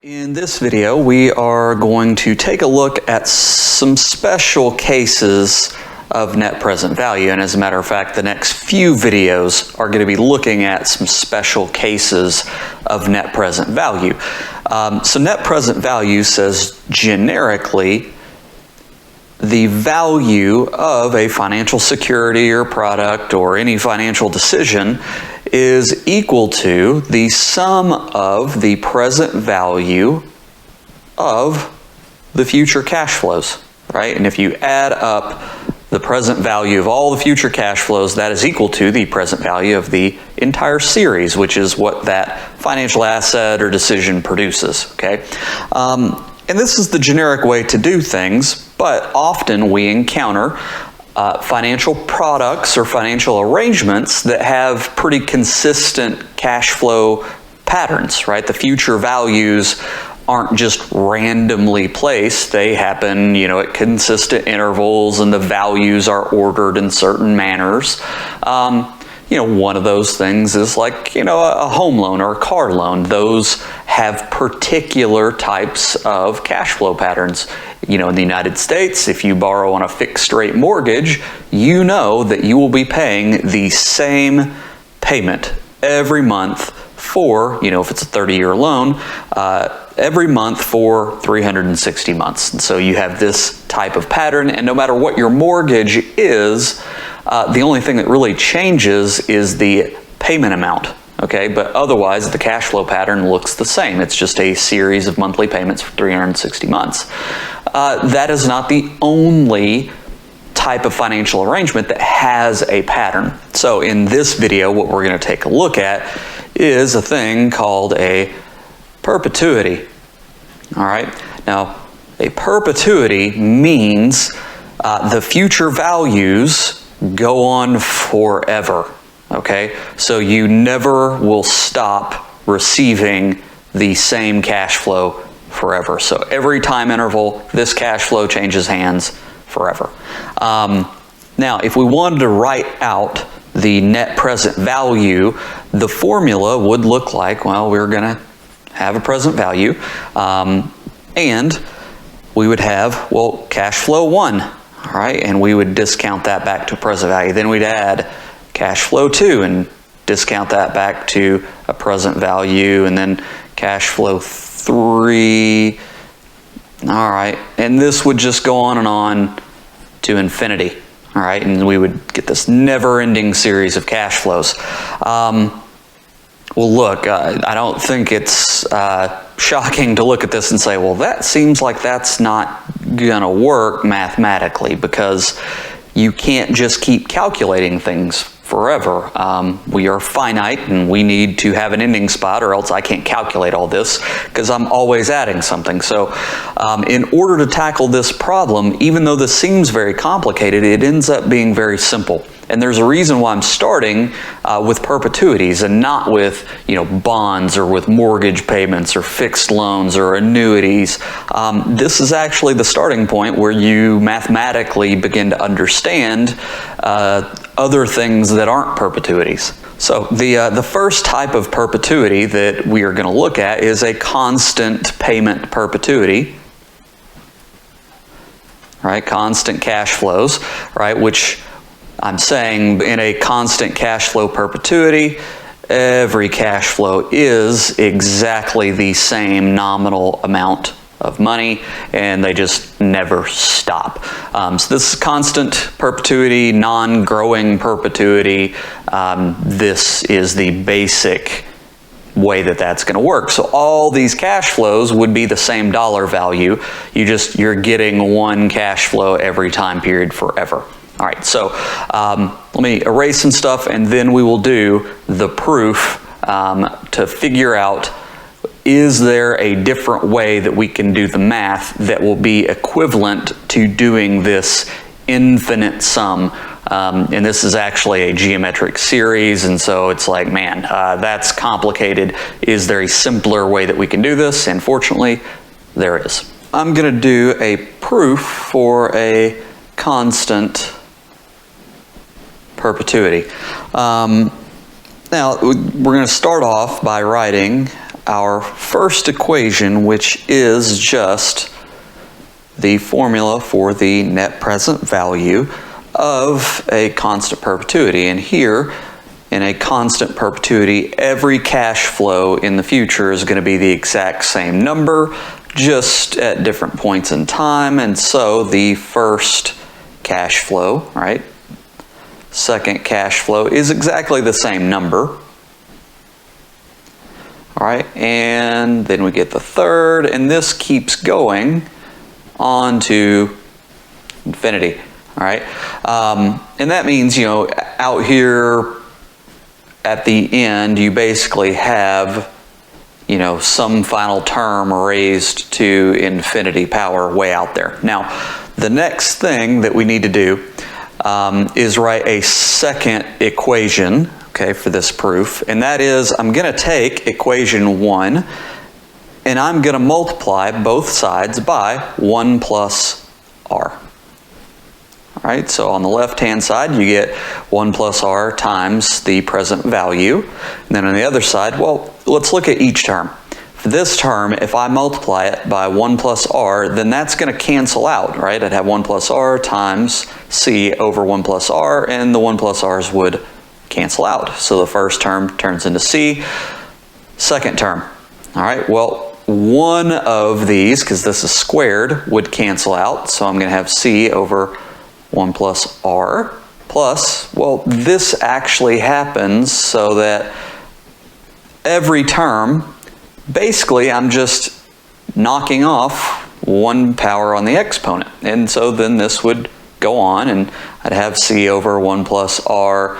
In this video, we are going to take a look at some special cases of net present value. And as a matter of fact, the next few videos are going to be looking at some special cases of net present value. So net present value says generically the value of a financial security or product or any financial decision is equal to the sum of the present value of the future cash flows, right? And if you add up the present value of all the future cash flows, that is equal to the present value of the entire series, which is what that financial asset or decision produces, okay? And this is the generic way to do things, but often we encounter financial products or financial arrangements that have pretty consistent cash flow patterns, right? The future values aren't just randomly placed. They happen, at consistent intervals, and the values are ordered in certain manners. One of those things is like, a home loan or a car loan. Those have particular types of cash flow patterns. In the United States, if you borrow on a fixed rate mortgage, you know that you will be paying the same payment every month for, if it's a 30-year loan, every month for 360 months. And so you have this type of pattern, and no matter what your mortgage is, the only thing that really changes is the payment amount, okay? But otherwise, the cash flow pattern looks the same. It's just a series of monthly payments for 360 months. That is not the only type of financial arrangement that has a pattern. So in this video, what we're going to take a look at is a thing called a perpetuity. All right? Now, a perpetuity means the future values go on forever, okay? So you never will stop receiving the same cash flow forever. So every time interval, this cash flow changes hands forever. Now, if we wanted to write out the net present value, the formula would look like, we're going to have a present value, and we would have, cash flow 1. All right, and we would discount that back to present value. Then we'd add cash flow 2 and discount that back to a present value, and then cash flow 3. All right, and this would just go on and on to infinity. All right, and we would get this never-ending series of cash flows. Look, I don't think it's shocking to look at this and say, that seems like that's not going to work mathematically, because you can't just keep calculating things forever. We are finite, and we need to have an ending spot, or else I can't calculate all this, because I'm always adding something. So in order to tackle this problem, even though this seems very complicated, it ends up being very simple. And there's a reason why I'm starting with perpetuities and not with, bonds or with mortgage payments or fixed loans or annuities. This is actually the starting point where you mathematically begin to understand other things that aren't perpetuities. So the first type of perpetuity that we are going to look at is a constant payment perpetuity. Right, constant cash flows, right, which I'm saying in a constant cash flow perpetuity, every cash flow is exactly the same nominal amount of money, and they just never stop. So this is constant perpetuity, non-growing perpetuity. This is the basic way that that's going to work. So all these cash flows would be the same dollar value. You're getting one cash flow every time period forever. All right, so let me erase some stuff, and then we will do the proof to figure out, is there a different way that we can do the math that will be equivalent to doing this infinite sum? And this is actually a geometric series, and so it's like, that's complicated. Is there a simpler way that we can do this? And fortunately, there is. I'm going to do a proof for a constant perpetuity. Now, we're going to start off by writing our first equation, which is just the formula for the net present value of a constant perpetuity. And here, in a constant perpetuity, every cash flow in the future is going to be the exact same number, just at different points in time. And so the first cash flow, right, second cash flow is exactly the same number. All right, and then we get the third, and this keeps going on to infinity. All right, and that means, you know, out here at the end, you basically have, you know, some final term raised to infinity power way out there. Now, the next thing that we need to do is write a second equation, okay, for this proof, and that is I'm going to take equation 1 and I'm going to multiply both sides by 1 plus r. All right, so on the left-hand side, you get 1 plus r times the present value. And then on the other side, well, let's look at each term. For this term, if I multiply it by 1 plus r, then that's going to cancel out, right? I'd have 1 plus r times c over 1 plus r, and the 1 plus r's would cancel out. So the first term turns into c. Second term, all right, well, one of these, because this is squared, would cancel out. So I'm going to have c over 1 plus r plus, well, this actually happens so that every term, basically I'm just knocking off 1 power on the exponent. And so then this would go on, and I'd have c over 1 plus r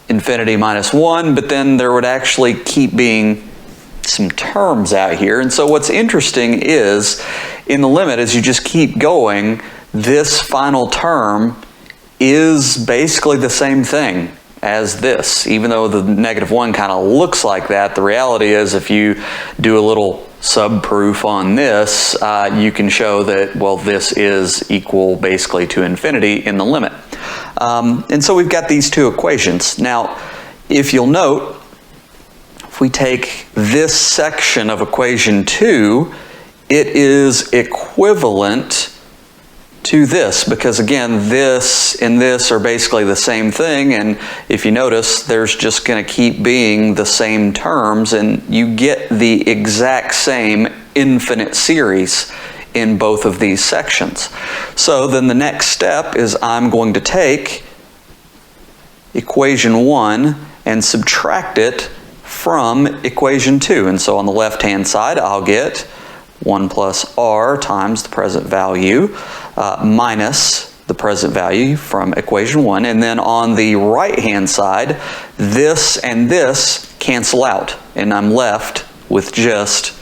infinity minus 1, but then there would actually keep being some terms out here. And so what's interesting is, in the limit, as you just keep going, this final term is basically the same thing as this. Even though the negative 1 kind of looks like that, the reality is if you do a little sub-proof on this, you can show that, well, this is equal basically to infinity in the limit. And so we've got these two equations. Now, if you'll note, if we take this section of equation 2, it is equivalent to this, because again, this and this are basically the same thing, and if you notice, there's just going to keep being the same terms, and you get the exact same infinite series in both of these sections. So then the next step is I'm going to take equation 1 and subtract it from equation 2. And so on the left-hand side, I'll get 1 plus r times the present value minus the present value from equation 1. And then on the right-hand side, this and this cancel out, and I'm left with just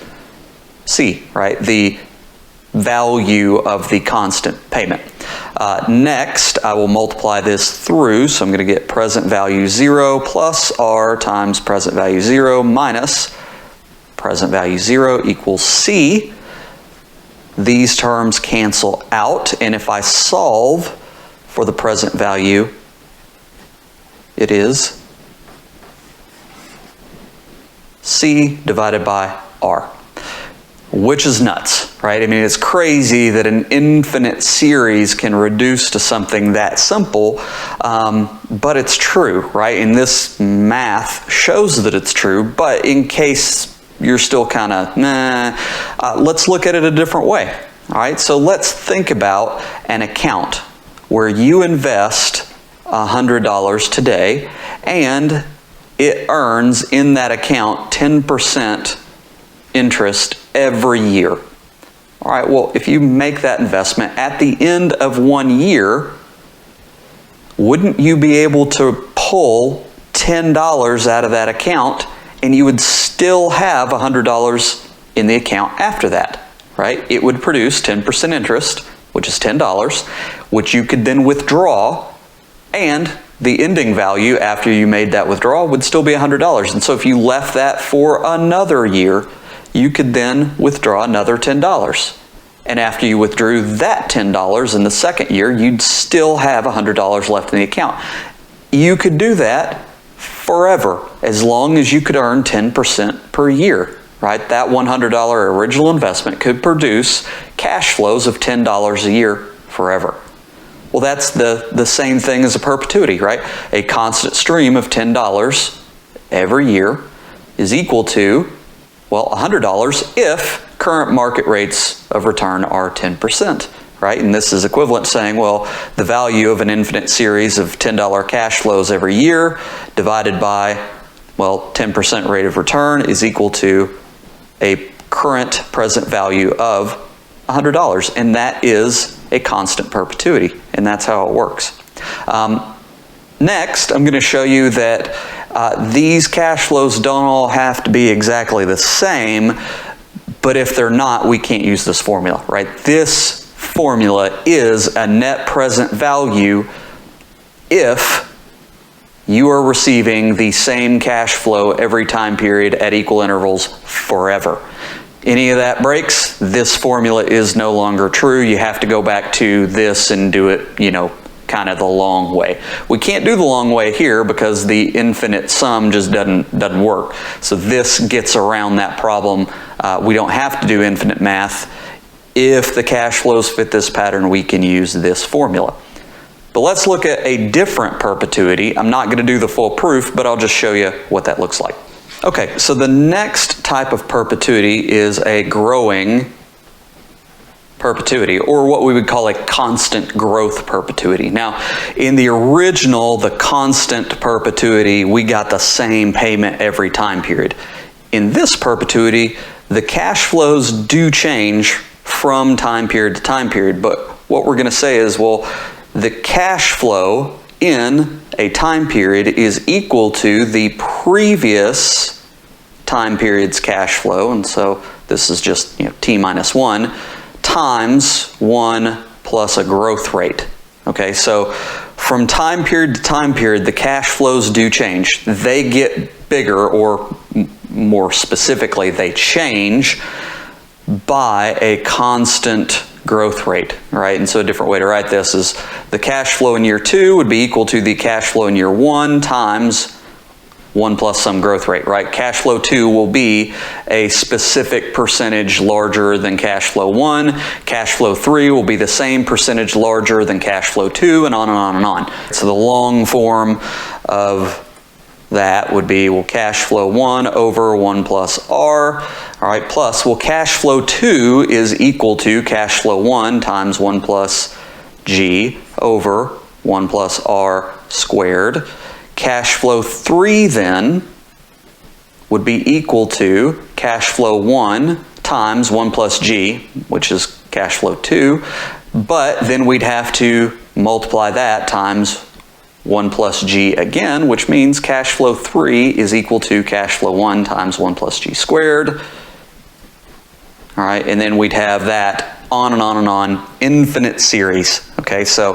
c, right? The value of the constant payment. Next, I will multiply this through, so I'm going to get present value 0 plus r times present value 0 minus present value 0 equals c. These terms cancel out, and if I solve for the present value, it is c divided by r, which is nuts, right? I mean, it's crazy that an infinite series can reduce to something that simple, but it's true, right? And this math shows that it's true, but in case you're still kind of, let's look at it a different way. All right, so let's think about an account where you invest $100 today and it earns in that account 10% interest every year. All right, well, if you make that investment at the end of 1 year, wouldn't you be able to pull $10 out of that account and you would still have $100 in the account after that, right? It would produce 10% interest, which is $10, which you could then withdraw, and the ending value after you made that withdrawal would still be $100. And so if you left that for another year, you could then withdraw another $10. And after you withdrew that $10 in the second year, you'd still have $100 left in the account. You could do that forever, as long as you could earn 10% per year, right? That $100 original investment could produce cash flows of $10 a year forever. Well, that's the same thing as a perpetuity, right? A constant stream of $10 every year is equal to, well, $100 if current market rates of return are 10%, right? And this is equivalent to saying, well, the value of an infinite series of $10 cash flows every year divided by, well, 10% rate of return is equal to a current present value of $100. And that is a constant perpetuity, and that's how it works. Next, I'm going to show you that these cash flows don't all have to be exactly the same, but if they're not, we can't use this formula, right? This formula is a net present value if you are receiving the same cash flow every time period at equal intervals forever. Any of that breaks, this formula is no longer true. You have to go back to this and do it, kind of the long way. We can't do the long way here because the infinite sum just doesn't work. So this gets around that problem. We don't have to do infinite math. If the cash flows fit this pattern, we can use this formula. But let's look at a different perpetuity. I'm not going to do the full proof, but I'll just show you what that looks like. Okay, so the next type of perpetuity is a growing perpetuity, or what we would call a constant growth perpetuity. Now, in the original, the constant perpetuity, we got the same payment every time period. In this perpetuity, the cash flows do change from time period to time period, but what we're going to say is, well, the cash flow in a time period is equal to the previous time period's cash flow, and so this is just t minus 1 times 1 plus a growth rate. Okay, so from time period to time period, the cash flows do change. They get bigger, or more specifically, they change by a constant growth rate, right? And so a different way to write this is the cash flow in year 2 would be equal to the cash flow in year 1 times 1 plus some growth rate, right? Cash flow 2 will be a specific percentage larger than cash flow 1. Cash flow 3 will be the same percentage larger than cash flow 2, and on and on and on. So the long form of that would be, well, cash flow 1 over 1 plus R, all right, plus, well, cash flow 2 is equal to cash flow 1 times 1 plus G over 1 plus R squared. Cash flow 3 then would be equal to cash flow 1 times 1 plus G, which is cash flow 2, but then we'd have to multiply that times 1 plus G again, which means cash flow 3 is equal to cash flow 1 times 1 plus G squared. All right, and then we'd have that on and on and on, infinite series. Okay, so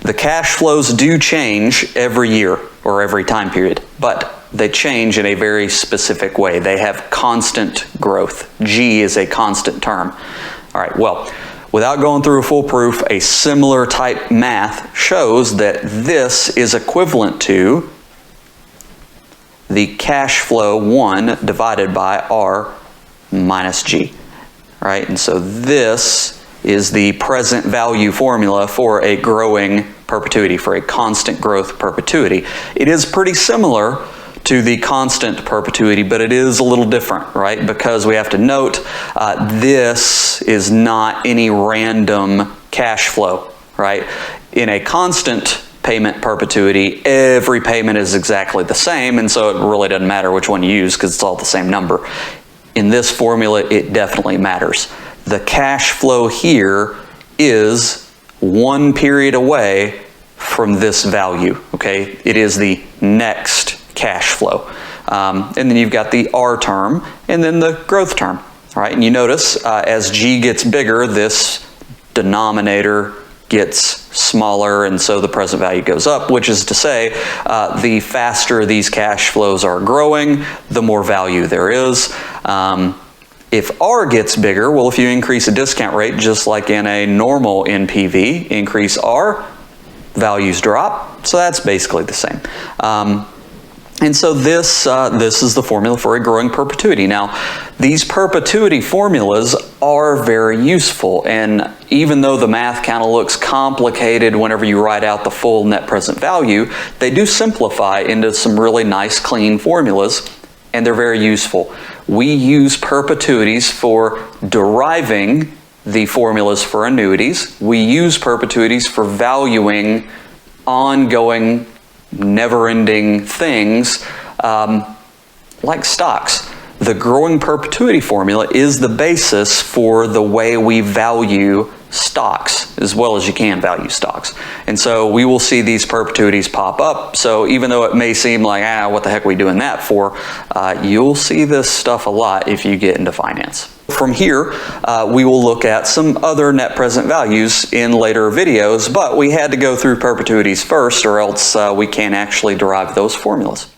the cash flows do change every year or every time period, but they change in a very specific way. They have constant growth. G is a constant term. All right, well, without going through a full proof, a similar type math shows that this is equivalent to the cash flow 1 divided by R minus G. Right? And so this is the present value formula for a growing perpetuity, for a constant growth perpetuity. It is pretty similar to the constant perpetuity, but it is a little different, right? Because we have to note this is not any random cash flow, right? In a constant payment perpetuity, every payment is exactly the same, and so it really doesn't matter which one you use because it's all the same number. In this formula, it definitely matters. The cash flow here is one period away from this value, okay? It is the next cash flow. And then you've got the R term and then the growth term, all right? And you notice as G gets bigger, this denominator gets smaller, and so the present value goes up, which is to say the faster these cash flows are growing, the more value there is. If R gets bigger, well, if you increase a discount rate, just like in a normal NPV, increase R, values drop, so that's basically the same. And so this is the formula for a growing perpetuity. Now, these perpetuity formulas are very useful, and even though the math kind of looks complicated whenever you write out the full net present value, they do simplify into some really nice, clean formulas, and they're very useful. We use perpetuities for deriving the formulas for annuities. We use perpetuities for valuing ongoing, never-ending things like stocks. The growing perpetuity formula is the basis for the way we value stocks, as well as you can value stocks. And so we will see these perpetuities pop up. So even though it may seem like, what the heck are we doing that for? You'll see this stuff a lot if you get into finance. From here, we will look at some other net present values in later videos, but we had to go through perpetuities first, or else we can't actually derive those formulas.